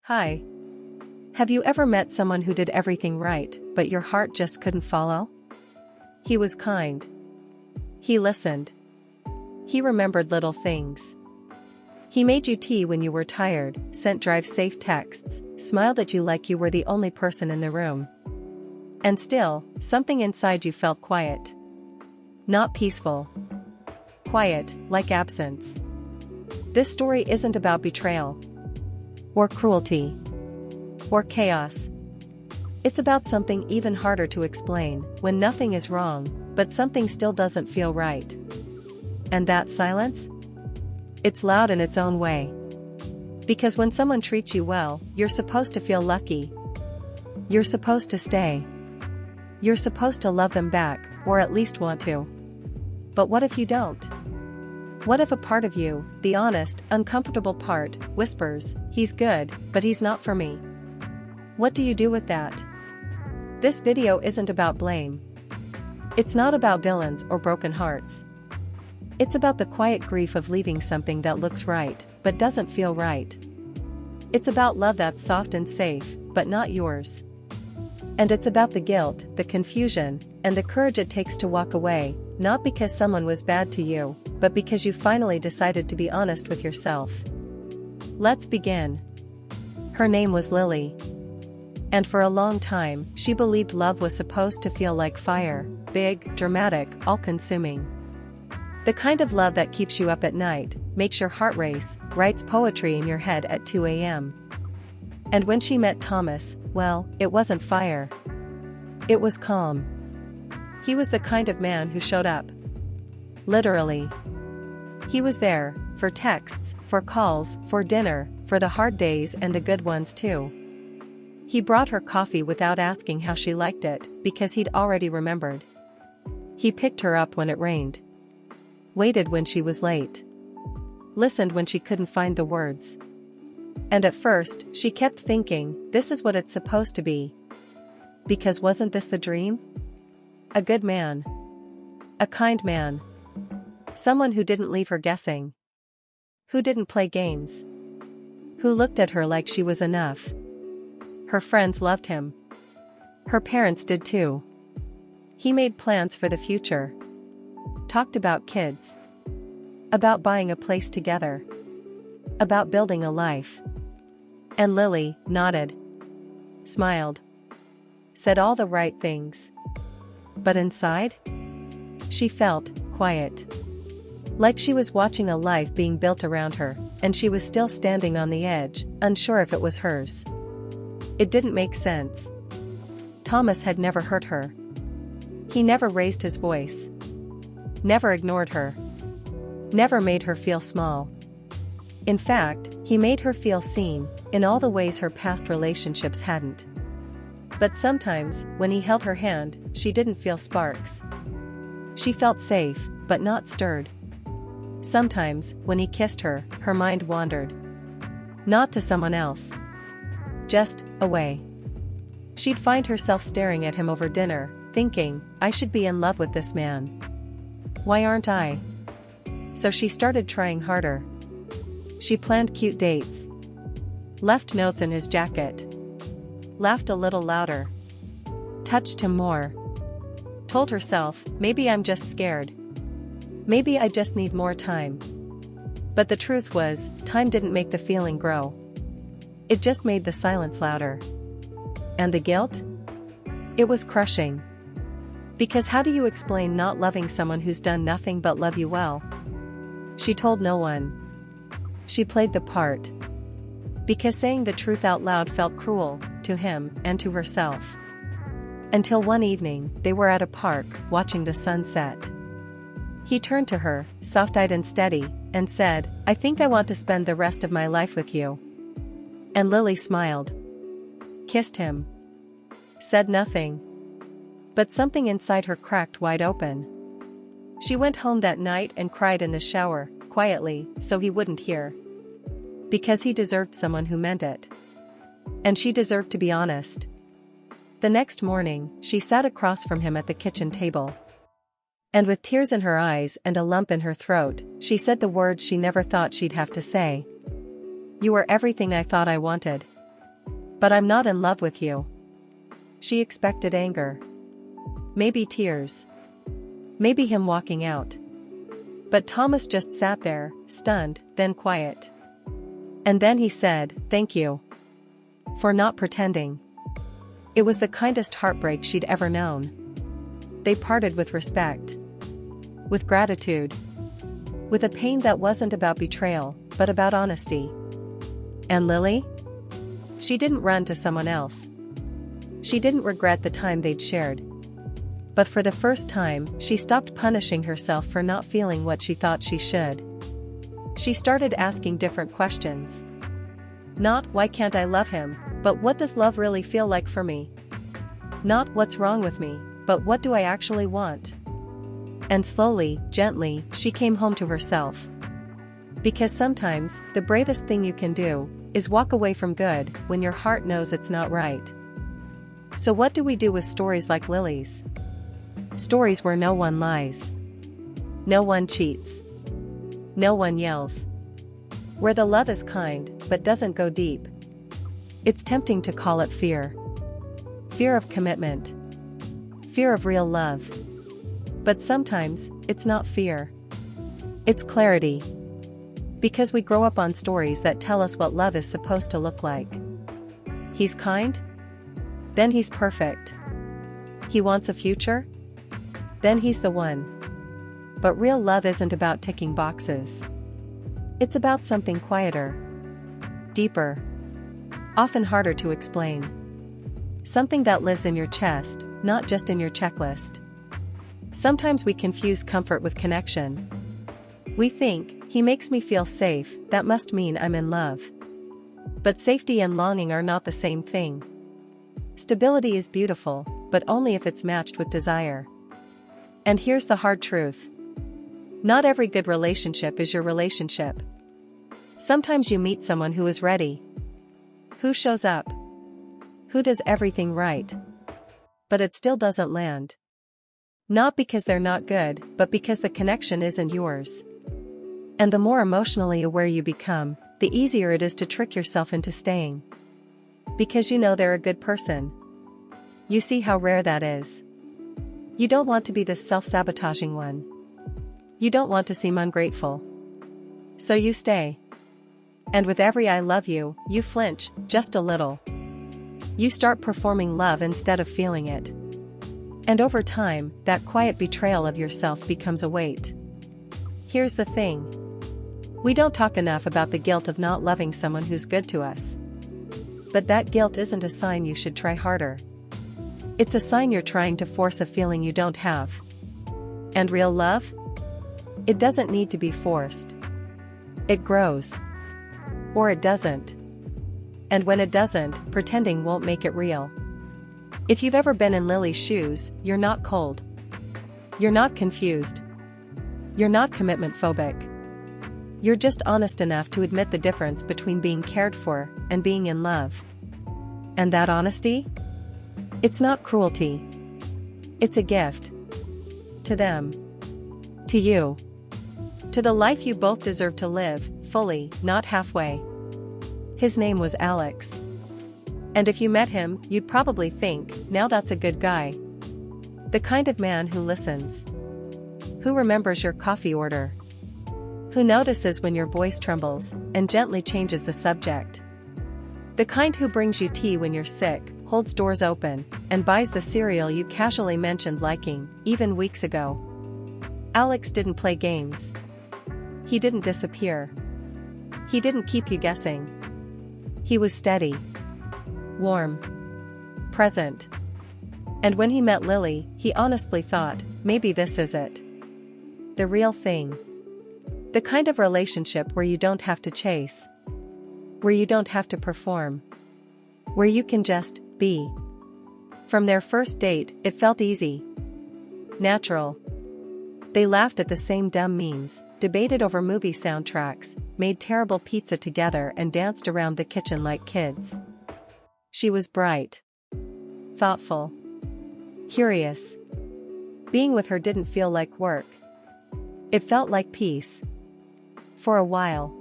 Hi. Have you ever met someone who did everything right, but your heart just couldn't follow? He was kind. He listened. He remembered little things. He made you tea when you were tired, sent drive-safe texts, smiled at you like you were the only person in the room. And still, something inside you felt quiet. Not peaceful. Quiet, like absence. This story isn't about betrayal. Or cruelty. Or chaos. It's about something even harder to explain, when nothing is wrong, but something still doesn't feel right. And that silence? It's loud in its own way. Because when someone treats you well, you're supposed to feel lucky. You're supposed to stay. You're supposed to love them back, or at least want to. But what if you don't? What if a part of you, the honest, uncomfortable part, whispers, "He's good, but he's not for me"? What do you do with that? This video isn't about blame. It's not about villains or broken hearts. It's about the quiet grief of leaving something that looks right, but doesn't feel right. It's about love that's soft and safe, but not yours. And it's about the guilt, the confusion, and the courage it takes to walk away, not because someone was bad to you, but because you finally decided to be honest with yourself. Let's begin. Her name was Lily. And for a long time, she believed love was supposed to feel like fire, big, dramatic, all-consuming. The kind of love that keeps you up at night, makes your heart race, writes poetry in your head at 2 a.m. And when she met Thomas, well, it wasn't fire. It was calm. He was the kind of man who showed up. Literally. He was there, for texts, for calls, for dinner, for the hard days and the good ones too. He brought her coffee without asking how she liked it, because he'd already remembered. He picked her up when it rained. Waited when she was late. Listened when she couldn't find the words. And at first, she kept thinking, this is what it's supposed to be. Because wasn't this the dream? A good man. A kind man. Someone who didn't leave her guessing. Who didn't play games. Who looked at her like she was enough. Her friends loved him. Her parents did too. He made plans for the future. Talked about kids. About buying a place together. About building a life. And Lily nodded. Smiled. Said all the right things. But inside? She felt quiet. Like she was watching a life being built around her, and she was still standing on the edge, unsure if it was hers. It didn't make sense. Thomas had never hurt her. He never raised his voice. Never ignored her. Never made her feel small. In fact, he made her feel seen, in all the ways her past relationships hadn't. But sometimes, when he held her hand, she didn't feel sparks. She felt safe, but not stirred. Sometimes, when he kissed her, her mind wandered. Not to someone else. Just away. She'd find herself staring at him over dinner, thinking, I should be in love with this man. Why aren't I? So she started trying harder. She planned cute dates. Left notes in his jacket. Laughed a little louder. Touched him more. Told herself, maybe I'm just scared. Maybe I just need more time. But the truth was, time didn't make the feeling grow. It just made the silence louder. And the guilt? It was crushing. Because how do you explain not loving someone who's done nothing but love you well? She told no one. She played the part. Because saying the truth out loud felt cruel, to him, and to herself. Until one evening, they were at a park, watching the sunset. He turned to her, soft-eyed and steady, and said, I think I want to spend the rest of my life with you. And Lily smiled. Kissed him. Said nothing. But something inside her cracked wide open. She went home that night and cried in the shower, quietly, so he wouldn't hear. Because he deserved someone who meant it. And she deserved to be honest. The next morning, she sat across from him at the kitchen table. And with tears in her eyes and a lump in her throat, she said the words she never thought she'd have to say. You were everything I thought I wanted. But I'm not in love with you. She expected anger. Maybe tears. Maybe him walking out. But Thomas just sat there, stunned, then quiet. And then he said, "Thank you. For not pretending." It was the kindest heartbreak she'd ever known. They parted with respect. With gratitude. With a pain that wasn't about betrayal, but about honesty. And Lily? She didn't run to someone else. She didn't regret the time they'd shared. But for the first time, she stopped punishing herself for not feeling what she thought she should. She started asking different questions. Not, "Why can't I love him?" but "What does love really feel like for me?" Not, "What's wrong with me?" but "What do I actually want?" And slowly, gently, she came home to herself. Because sometimes, the bravest thing you can do is walk away from good when your heart knows it's not right. So what do we do with stories like Lily's? Stories where no one lies. No one cheats. No one yells. Where the love is kind, but doesn't go deep. It's tempting to call it fear. Fear of commitment. Fear of real love. But sometimes, it's not fear. It's clarity. Because we grow up on stories that tell us what love is supposed to look like. He's kind? Then he's perfect. He wants a future? Then he's the one. But real love isn't about ticking boxes. It's about something quieter. Deeper. Often harder to explain. Something that lives in your chest, not just in your checklist. Sometimes we confuse comfort with connection. We think, "He makes me feel safe, that must mean I'm in love." But safety and longing are not the same thing. Stability is beautiful, but only if it's matched with desire. And here's the hard truth. Not every good relationship is your relationship. Sometimes you meet someone who is ready. Who shows up. Who does everything right. But it still doesn't land. Not because they're not good, but because the connection isn't yours. And the more emotionally aware you become, the easier it is to trick yourself into staying. Because you know they're a good person. You see how rare that is. You don't want to be the self-sabotaging one. You don't want to seem ungrateful. So you stay. And with every "I love you," you flinch, just a little. You start performing love instead of feeling it. And over time, that quiet betrayal of yourself becomes a weight. Here's the thing. We don't talk enough about the guilt of not loving someone who's good to us. But that guilt isn't a sign you should try harder. It's a sign you're trying to force a feeling you don't have. And real love? It doesn't need to be forced. It grows. Or it doesn't. And when it doesn't, pretending won't make it real. If you've ever been in Lily's shoes, you're not cold. You're not confused. You're not commitment phobic. You're just honest enough to admit the difference between being cared for and being in love. And that honesty? It's not cruelty. It's a gift. To them. To you. To the life you both deserve to live, fully, not halfway. His name was Alex. And if you met him, you'd probably think, now that's a good guy. The kind of man who listens. Who remembers your coffee order. Who notices when your voice trembles, and gently changes the subject. The kind who brings you tea when you're sick, holds doors open, and buys the cereal you casually mentioned liking, even weeks ago. Alex didn't play games. He didn't disappear. He didn't keep you guessing. He was steady. Warm. Present. And when he met Lily, he honestly thought, maybe this is it. The real thing. The kind of relationship where you don't have to chase. Where you don't have to perform. Where you can just be. From their first date, it felt easy. Natural. They laughed at the same dumb memes, debated over movie soundtracks, made terrible pizza together and danced around the kitchen like kids. She was bright. Thoughtful. Curious. Being with her didn't feel like work. It felt like peace. For a while.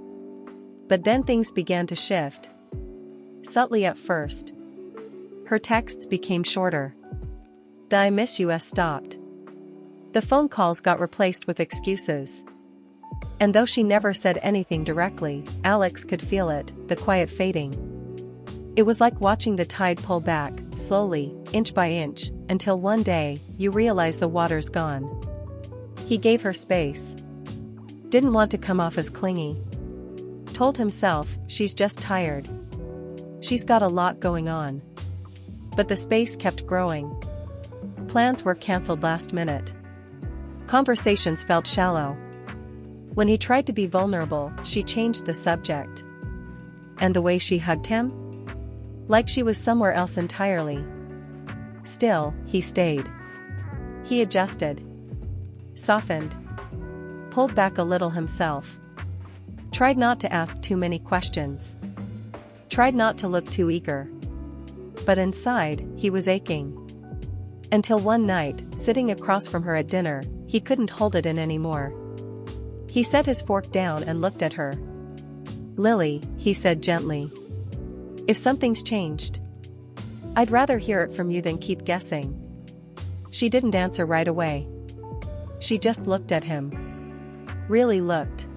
But then things began to shift. Subtly at first, Her texts became shorter. The I miss you stopped. The phone calls got replaced with excuses. And though she never said anything directly, Alex could feel it, the quiet fading. It was like watching the tide pull back, slowly, inch by inch, until one day, you realize the water's gone. He gave her space. Didn't want to come off as clingy. Told himself, she's just tired. She's got a lot going on. But the space kept growing. Plans were cancelled last minute. Conversations felt shallow. When he tried to be vulnerable, she changed the subject. And the way she hugged him? Like she was somewhere else entirely. Still, he stayed. He adjusted. Softened. Pulled back a little himself. Tried not to ask too many questions. Tried not to look too eager. But inside, he was aching. Until one night, sitting across from her at dinner, he couldn't hold it in anymore. He set his fork down and looked at her. "Lily," he said gently. "If something's changed, I'd rather hear it from you than keep guessing." She didn't answer right away. She just looked at him. Really looked.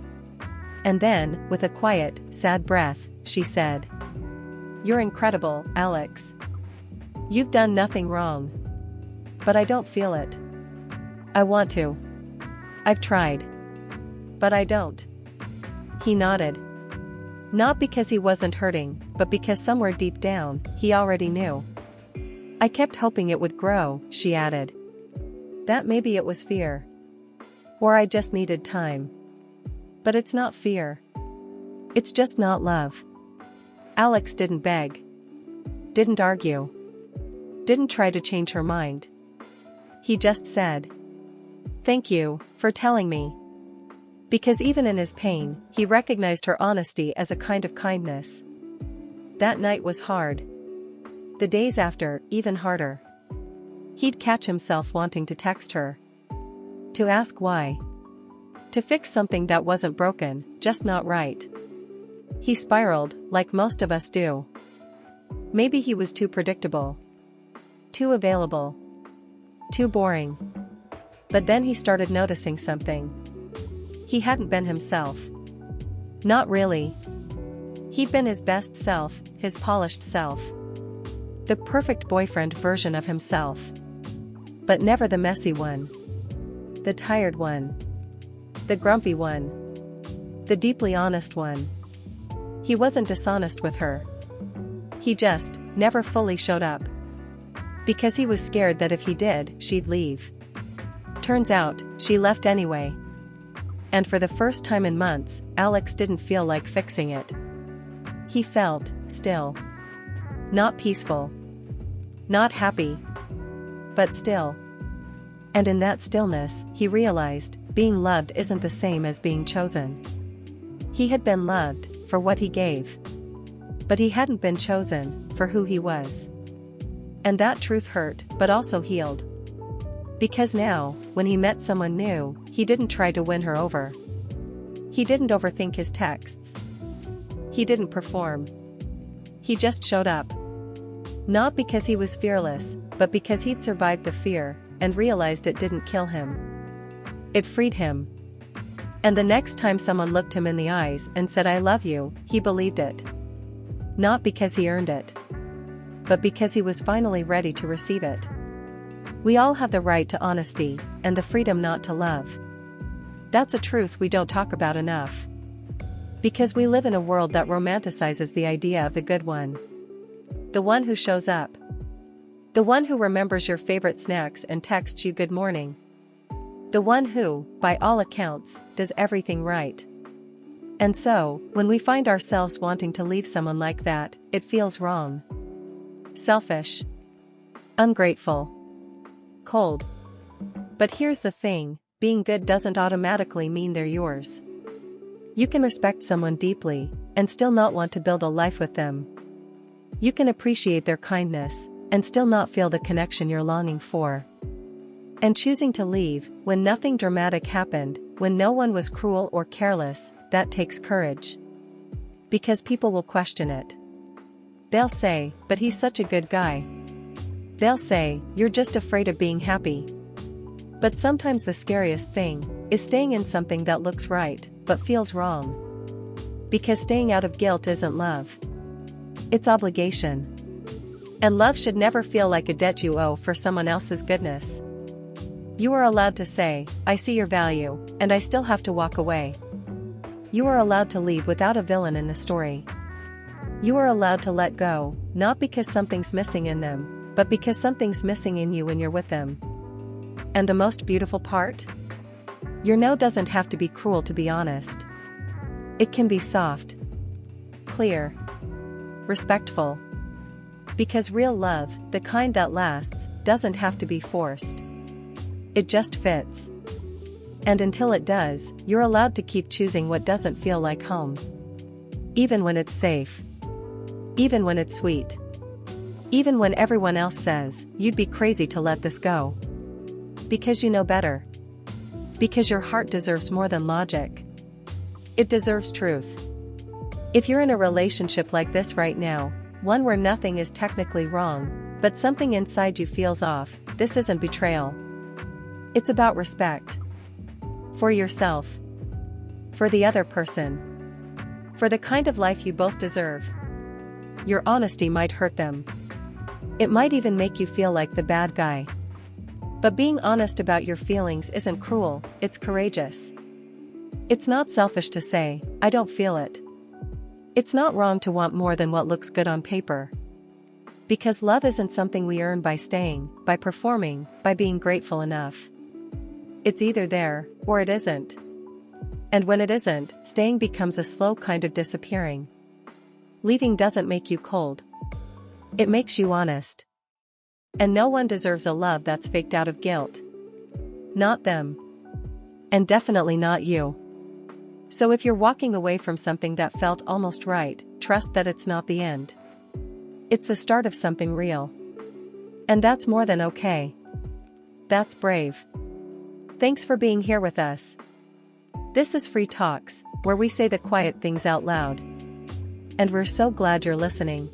And then, with a quiet, sad breath, she said, "You're incredible, Alex. You've done nothing wrong. But I don't feel it. I want to. I've tried. But I don't." He nodded. Not because he wasn't hurting, but because somewhere deep down, he already knew. "I kept hoping it would grow," she added. "That maybe it was fear. Or I just needed time. But it's not fear. It's just not love." Alex didn't beg. Didn't argue. Didn't try to change her mind. He just said, "Thank you for telling me." Because even in his pain, he recognized her honesty as a kind of kindness. That night was hard. The days after, even harder. He'd catch himself wanting to text her. To ask why. To fix something that wasn't broken, just not right. He spiraled, like most of us do. Maybe he was too predictable. Too available. Too boring. But then he started noticing something. He hadn't been himself. Not really. He'd been his best self, his polished self. The perfect boyfriend version of himself. But never the messy one. The tired one. The grumpy one. The deeply honest one. He wasn't dishonest with her. He just never fully showed up. Because he was scared that if he did, she'd leave. Turns out, she left anyway. And for the first time in months, Alex didn't feel like fixing it. He felt still. Not peaceful. Not happy. But still. And in that stillness, he realized, being loved isn't the same as being chosen. He had been loved, for what he gave. But he hadn't been chosen, for who he was. And that truth hurt, but also healed. Because now, when he met someone new, he didn't try to win her over. He didn't overthink his texts. He didn't perform. He just showed up. Not because he was fearless, but because he'd survived the fear, and realized it didn't kill him. It freed him. And the next time someone looked him in the eyes and said "I love you," he believed it. Not because he earned it. But because he was finally ready to receive it. We all have the right to honesty, and the freedom not to love. That's a truth we don't talk about enough. Because we live in a world that romanticizes the idea of the good one. The one who shows up. The one who remembers your favorite snacks and texts you good morning. The one who, by all accounts, does everything right. And so, when we find ourselves wanting to leave someone like that, it feels wrong. Selfish. Ungrateful. Cold. But here's the thing, being good doesn't automatically mean they're yours. You can respect someone deeply, and still not want to build a life with them. You can appreciate their kindness, and still not feel the connection you're longing for. And choosing to leave, when nothing dramatic happened, when no one was cruel or careless, that takes courage. Because people will question it. They'll say, "But he's such a good guy." They'll say, "You're just afraid of being happy." But sometimes the scariest thing is staying in something that looks right, but feels wrong. Because staying out of guilt isn't love. It's obligation. And love should never feel like a debt you owe for someone else's goodness. You are allowed to say, "I see your value, and I still have to walk away." You are allowed to leave without a villain in the story. You are allowed to let go, not because something's missing in them, but because something's missing in you when you're with them. And the most beautiful part? Your no doesn't have to be cruel to be honest. It can be soft, clear, respectful. Because real love, the kind that lasts, doesn't have to be forced. It just fits. And until it does, you're allowed to keep choosing what doesn't feel like home. Even when it's safe. Even when it's sweet. Even when everyone else says, "You'd be crazy to let this go." Because you know better. Because your heart deserves more than logic. It deserves truth. If you're in a relationship like this right now, one where nothing is technically wrong, but something inside you feels off, this isn't betrayal. It's about respect. For yourself. For the other person. For the kind of life you both deserve. Your honesty might hurt them. It might even make you feel like the bad guy. But being honest about your feelings isn't cruel, it's courageous. It's not selfish to say, "I don't feel it." It's not wrong to want more than what looks good on paper. Because love isn't something we earn by staying, by performing, by being grateful enough. It's either there, or it isn't. And when it isn't, staying becomes a slow kind of disappearing. Leaving doesn't make you cold. It makes you honest. And no one deserves a love that's faked out of guilt. Not them. And definitely not you. So if you're walking away from something that felt almost right, trust that it's not the end. It's the start of something real. And that's more than okay. That's brave. Thanks for being here with us. This is Free Talks, where we say the quiet things out loud. And we're so glad you're listening.